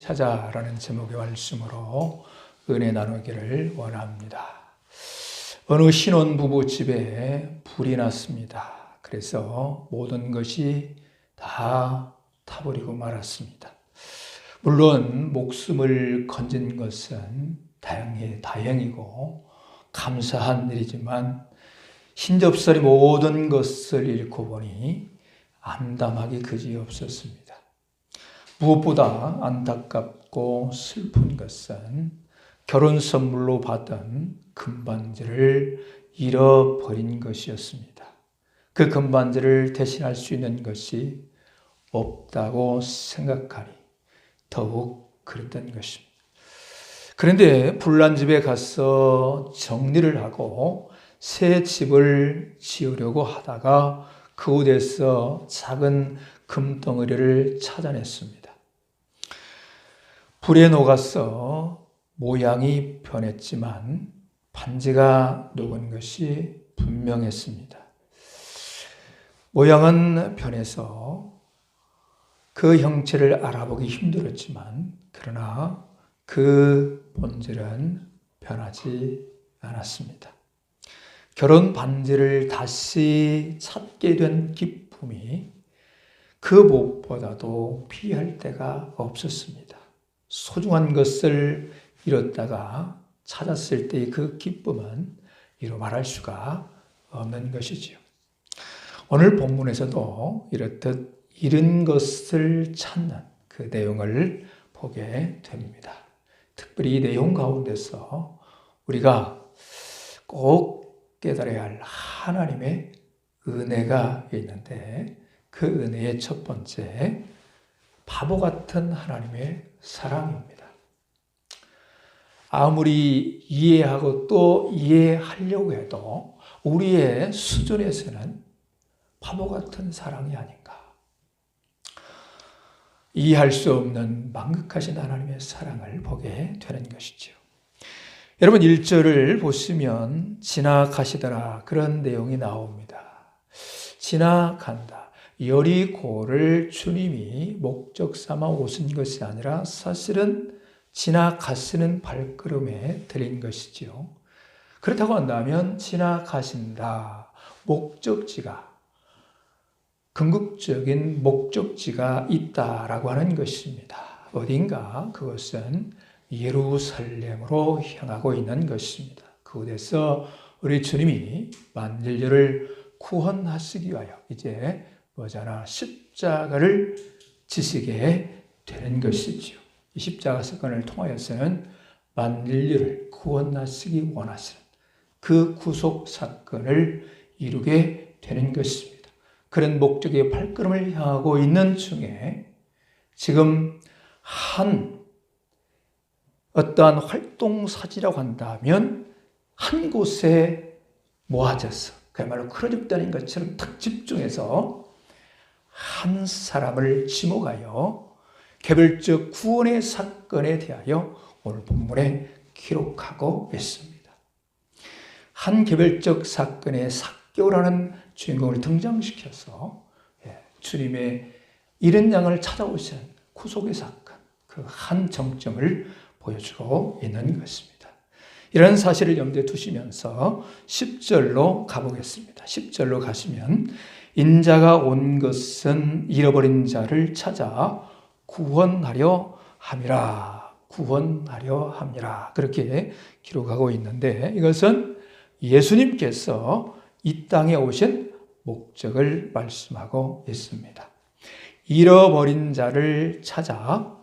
찾아라는 제목의 말씀으로 은혜 나누기를 원합니다. 어느 신혼부부 집에 불이 났습니다. 그래서 모든 것이 다 타버리고 말았습니다. 물론 목숨을 건진 것은 다행이고 감사한 일이지만 흰접살이 모든 것을 잃고 보니 암담하기 그지없었습니다. 무엇보다 안타깝고 슬픈 것은 결혼 선물로 받은 금반지를 잃어버린 것이었습니다. 그 금반지를 대신할 수 있는 것이 없다고 생각하니 더욱 그랬던 것입니다. 그런데 불난 집에 가서 정리를 하고 새 집을 지으려고 하다가 그곳에서 작은 금덩어리를 찾아냈습니다. 불에 녹아서 모양이 변했지만 반지가 녹은 것이 분명했습니다. 모양은 변해서 그 형체를 알아보기 힘들었지만 그러나 그 본질은 변하지 않았습니다. 결혼 반지를 다시 찾게 된 기쁨이 그 무엇보다도 피할 데가 없었습니다. 소중한 것을 잃었다가 찾았을 때의 그 기쁨은 이루 말할 수가 없는 것이지요. 오늘 본문에서도 이렇듯 잃은 것을 찾는 그 내용을 보게 됩니다. 특별히 이 내용 가운데서 우리가 꼭 깨달아야 할 하나님의 은혜가 있는데 그 은혜의 첫 번째, 바보 같은 하나님의 사랑입니다. 아무리 이해하고 또 이해하려고 해도 우리의 수준에서는 바보 같은 사랑이 아닌가. 이해할 수 없는 망극하신 하나님의 사랑을 보게 되는 것이죠. 여러분 1절을 보시면 지나가시더라 그런 내용이 나옵니다. 지나간다. 여리고를 주님이 목적 삼아 오신 것이 아니라 사실은 지나가시는 발걸음에 들인 것이지요. 그렇다고 한다면 지나가신다. 목적지가, 궁극적인 목적지가 있다라고 하는 것입니다. 어딘가 그것은 예루살렘으로 향하고 있는 것입니다. 그곳에서 우리 주님이 만인류를 구원하시기 위하여 이제 십자가를 지시게 되는 것이지요. 이 십자가 사건을 통하여서는 만인류를 구원하시기 원하시는 그 구속 사건을 이루게 되는 것입니다. 그런 목적의 발걸음을 향하고 있는 중에 지금 어떠한 활동사지라고 한다면 한 곳에 모아져서 그야말로 크루집단인 것처럼 딱 집중해서 한 사람을 지목하여 개별적 구원의 사건에 대하여 오늘 본문에 기록하고 있습니다. 한 개별적 사건의 삭개오라는 주인공을 등장시켜서 주님의 잃은 양을 찾아오신 구속의 사건, 그 한 정점을 보여주고 있는 것입니다. 이런 사실을 염두에 두시면서 10절로 가보겠습니다. 10절로 가시면 인자가 온 것은 잃어버린 자를 찾아 구원하려 함이라. 구원하려 함이라. 그렇게 기록하고 있는데 이것은 예수님께서 이 땅에 오신 목적을 말씀하고 있습니다. 잃어버린 자를 찾아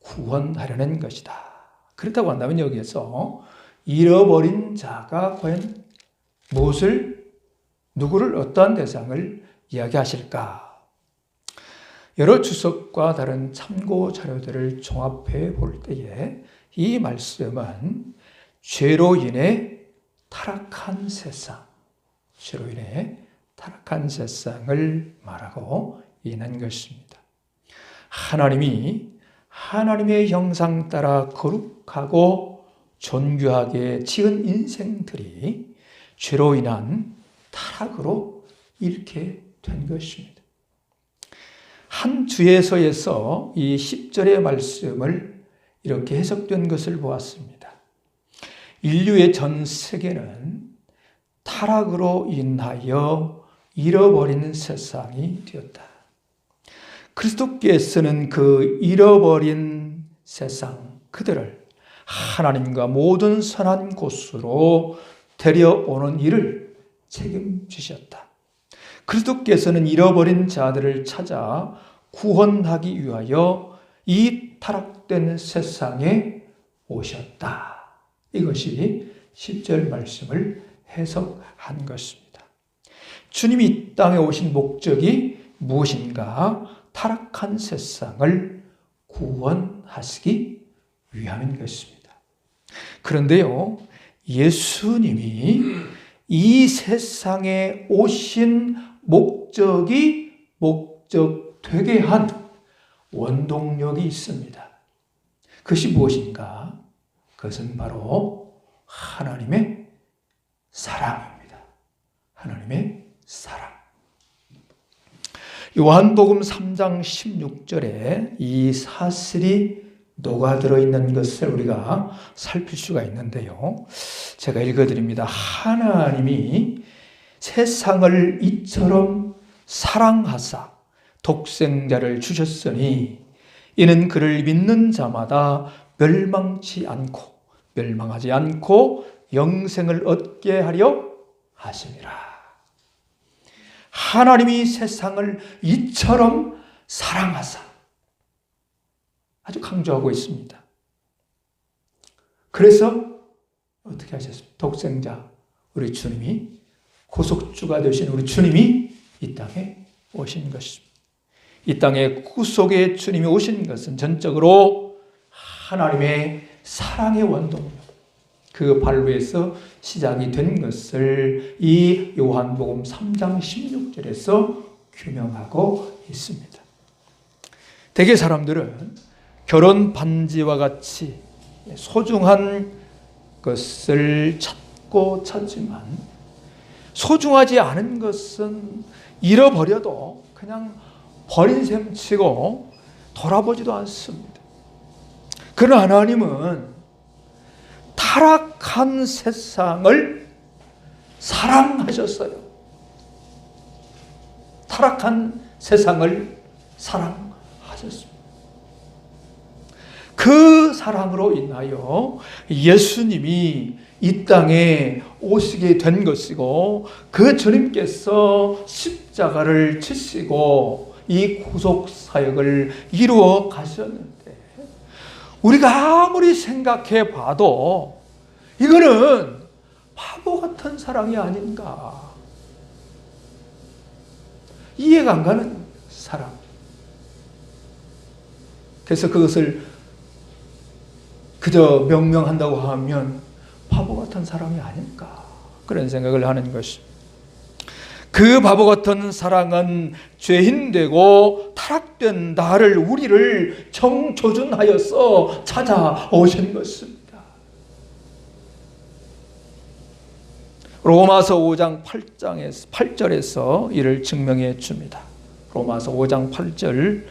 구원하려는 것이다. 그렇다고 한다면 여기에서 잃어버린 자가 과연 누구를 어떠한 대상을 이야기하실까? 여러 주석과 다른 참고 자료들을 종합해 볼 때에 이 말씀은 죄로 인해 타락한 세상을 말하고 있는 것입니다. 하나님이 하나님의 형상 따라 거룩하고 존귀하게 지은 인생들이 죄로 인한 타락으로 잃게 된 것입니다. 한 주에서에서 이 10절의 말씀을 이렇게 해석된 것을 보았습니다. 인류의 전 세계는 타락으로 인하여 잃어버리는 세상이 되었다. 그리스도께서는 그 잃어버린 세상, 그들을 하나님과 모든 선한 곳으로 데려오는 일을 책임지셨다. 그리스도께서는 잃어버린 자들을 찾아 구원하기 위하여 이 타락된 세상에 오셨다. 이것이 10절 말씀을 해석한 것입니다. 주님이 이 땅에 오신 목적이 무엇인가? 타락한 세상을 구원하시기 위함인 것입니다. 그런데요, 예수님이 이 세상에 오신 목적이 목적되게 한 원동력이 있습니다. 그것이 무엇인가? 그것은 바로 하나님의 사랑입니다. 하나님의 사랑. 요한복음 3장 16절에 이 사실이 녹아들어 있는 것을 우리가 살필 수가 있는데요. 제가 읽어드립니다. 하나님이 세상을 이처럼 사랑하사 독생자를 주셨으니 이는 그를 믿는 자마다 멸망하지 않고 영생을 얻게 하려 하심이라. 하나님이 세상을 이처럼 사랑하사, 아주 강조하고 있습니다. 그래서 어떻게 하셨습니까? 독생자 우리 주님이, 구속주가 되신 우리 주님이 이 땅에 오신 것입니다. 이 땅에 구속의 주님이 오신 것은 전적으로 하나님의 사랑의 원동력, 그 발로에서 시작이 된 것을 이 요한복음 3장 16절에서 규명하고 있습니다. 대개 사람들은 결혼 반지와 같이 소중한 것을 찾지만 소중하지 않은 것은 잃어버려도 그냥 버린 셈 치고 돌아보지도 않습니다. 그러나 하나님은 타락한 세상을 사랑하셨어요. 타락한 세상을 사랑하셨습니다. 그 사랑으로 인하여 예수님이 이 땅에 오시게 된 것이고, 그 주님께서 십자가를 지시고 이 구속 사역을 이루어 가셨는데, 우리가 아무리 생각해 봐도 이거는 바보 같은 사랑이 아닌가, 이해가 안 가는 사랑. 그래서 그것을 그저 명명한다고 하면 바보 같은 사랑이 아닐까, 그런 생각을 하는 것입니다. 그 바보 같은 사랑은 죄인되고 타락된 나를, 우리를 정조준하여서 찾아오신 것입니다. 로마서 5장 8절에서 이를 증명해 줍니다. 로마서 5장 8절,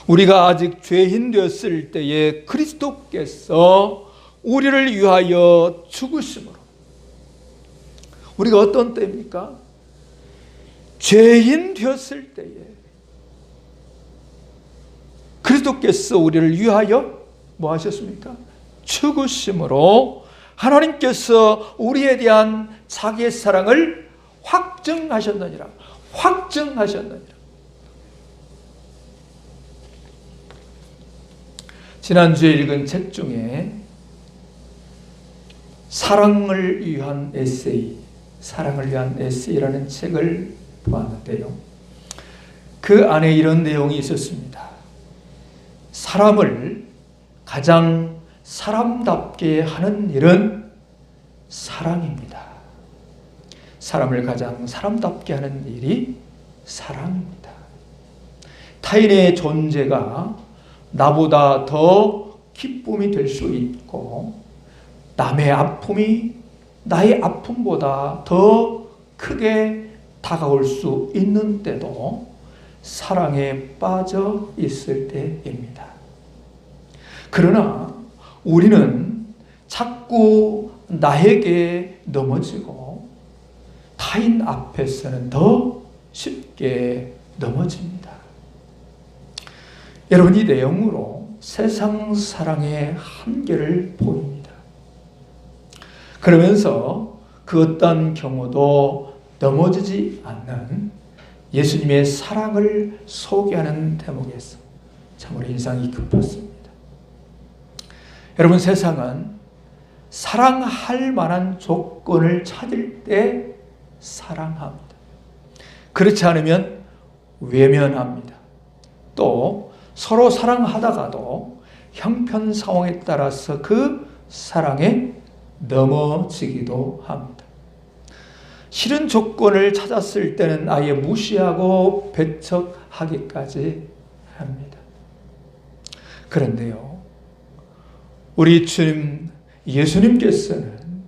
우리가 아직 죄인 되었을 때에 그리스도께서 우리를 위하여 죽으심으로. 우리가 어떤 때입니까? 죄인 되었을 때에 그리스도께서 우리를 위하여 뭐 하셨습니까? 죽으심으로 하나님께서 우리에 대한 자기의 사랑을 확증하셨느니라. 확증하셨느니라. 지난주에 읽은 책 중에 사랑을 위한 에세이, 사랑을 위한 에세이라는 책을 보았는데요. 그 안에 이런 내용이 있었습니다. 사람을 가장 사람답게 하는 일은 사랑입니다. 사람을 가장 사람답게 하는 일이 사랑입니다. 타인의 존재가 나보다 더 기쁨이 될 수 있고, 남의 아픔이 나의 아픔보다 더 크게 다가올 수 있는 때도 사랑에 빠져 있을 때입니다. 그러나 우리는 자꾸 나에게 넘어지고 타인 앞에서는 더 쉽게 넘어집니다. 여러분, 이 내용으로 세상 사랑의 한계를 보입니다. 그러면서 그 어떤 경우도 넘어지지 않는 예수님의 사랑을 소개하는 대목에서 참으로 인상이 깊었습니다. 여러분, 세상은 사랑할 만한 조건을 찾을 때 사랑합니다. 그렇지 않으면 외면합니다. 또 서로 사랑하다가도 형편 상황에 따라서 그 사랑에 넘어지기도 합니다. 싫은 조건을 찾았을 때는 아예 무시하고 배척하기까지 합니다. 그런데요, 우리 주님 예수님께서는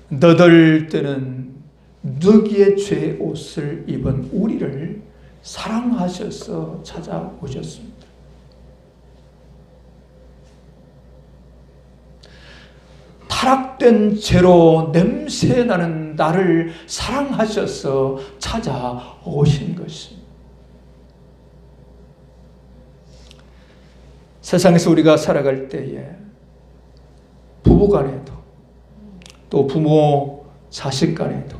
너덜뜨는 누기의 죄의 옷을 입은 우리를 사랑하셔서 찾아오셨습니다. 타락된 죄로 냄새나는 나를 사랑하셔서 찾아오신 것입니다. 세상에서 우리가 살아갈 때에 부부간에도 또 부모 자식 간에도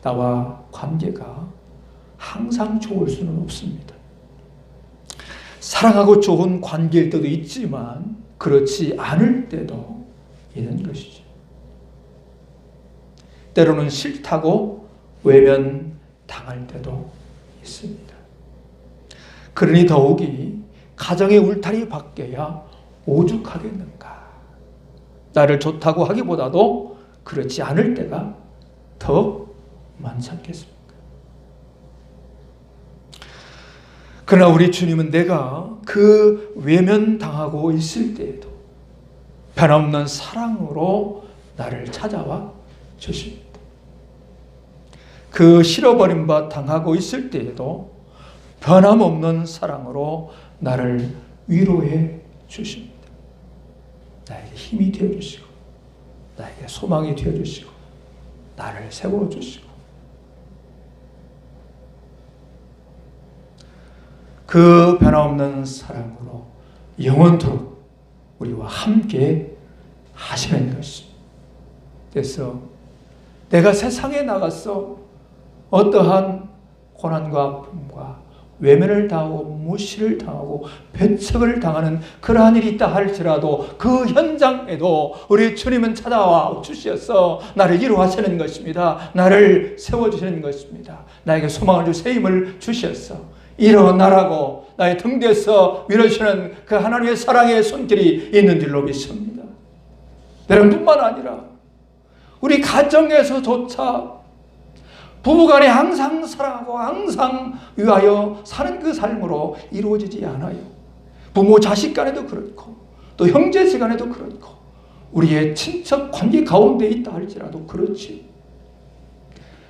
나와 관계가 항상 좋을 수는 없습니다. 사랑하고 좋은 관계일 때도 있지만 그렇지 않을 때도 있는 것이죠. 때로는 싫다고 외면당할 때도 있습니다. 그러니 더욱이 가정의 울타리 밖에야 오죽하겠는가. 나를 좋다고 하기보다도 그렇지 않을 때가 더 많지 않겠습니까? 그러나 우리 주님은 내가 그 외면당하고 있을 때에도 변함없는 사랑으로 나를 찾아와 주십니다. 그 싫어버림 바 당하고 있을 때에도 변함없는 사랑으로 나를 위로해 주십니다. 나에게 힘이 되어주시고 나에게 소망이 되어주시고 나를 세워주시고 그 변함없는 사랑으로 영원토록 우리와 함께 하시는 것입니다. 그래서 내가 세상에 나가서 어떠한 고난과 아픔과 외면을 당하고 무시를 당하고 배척을 당하는 그러한 일이 있다 할지라도 그 현장에도 우리 주님은 찾아와 주셔서 나를 위로하시는 것입니다. 나를 세워주시는 것입니다. 나에게 소망을 주 새 힘을 주셔서 일어나라고 나의 등 뒤에서 밀어주시는 그 하나님의 사랑의 손길이 있는 줄로 믿습니다. 여러분뿐만 아니라 우리 가정에서조차 부부간에 항상 사랑하고 항상 위하여 사는 그 삶으로 이루어지지 않아요. 부모 자식 간에도 그렇고 또 형제지 간에도 그렇고 우리의 친척 관계 가운데 있다 할지라도 그렇지.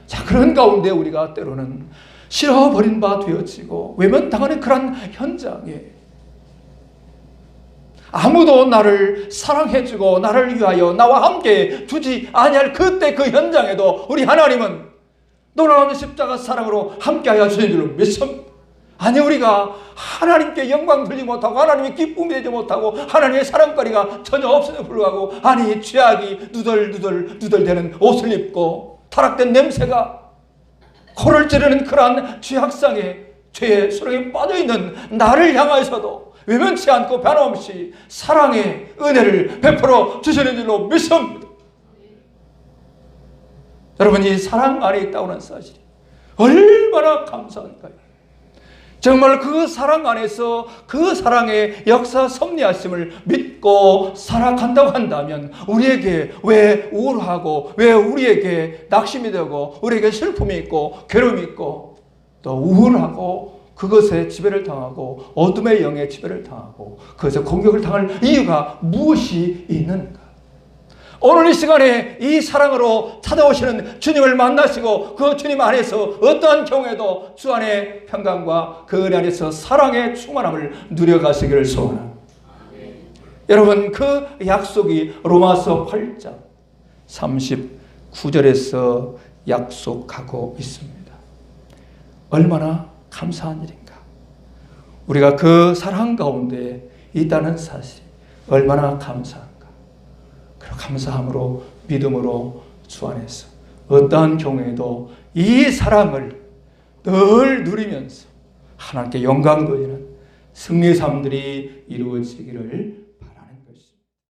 자, 그런 가운데 우리가 때로는 싫어버린 바 되어지고 외면당하는 그런 현장에 아무도 나를 사랑해주고 나를 위하여 나와 함께 두지 아니할 그때 그 현장에도 우리 하나님은 놀라운 십자가 사랑으로 함께하여 주신 줄로 믿습니다. 아니, 우리가 하나님께 영광 돌리지 못하고 하나님의 기쁨이 되지 못하고 하나님의 사랑거리가 전혀 없음에도 불구하고 아니 죄악이 누덜누덜되는 옷을 입고 타락된 냄새가 코를 찌르는 그러한 죄악상에 죄의 수렁에 빠져있는 나를 향하여서도 외면치 않고 변함없이 사랑의 은혜를 베풀어 주시는 줄로 믿습니다. 여러분, 이 사랑 안에 있다고 하는 사실이 얼마나 감사한가요? 정말 그 사랑 안에서 그 사랑의 역사 섭리하심을 믿고 살아간다고 한다면 우리에게 왜 우울하고 왜 우리에게 낙심이 되고 우리에게 슬픔이 있고 괴로움이 있고 또 우울하고 그것에 지배를 당하고 어둠의 영에 지배를 당하고 그것에 공격을 당할 이유가 무엇이 있는가? 오늘 이 시간에 이 사랑으로 찾아오시는 주님을 만나시고 그 주님 안에서 어떠한 경우에도 주 안의 평강과 그 은혜 안에서 사랑의 충만함을 누려가시기를 소원합니다. 여러분, 그 약속이 로마서 8장 39절에서 약속하고 있습니다. 얼마나 감사한 일인가. 우리가 그 사랑 가운데 있다는 사실 얼마나 감사한가. 그리고 감사함으로 믿음으로 주 안에서 어떠한 경우에도 이 사랑을 늘 누리면서 하나님께 영광 돌리는 승리의 삶들이 이루어지기를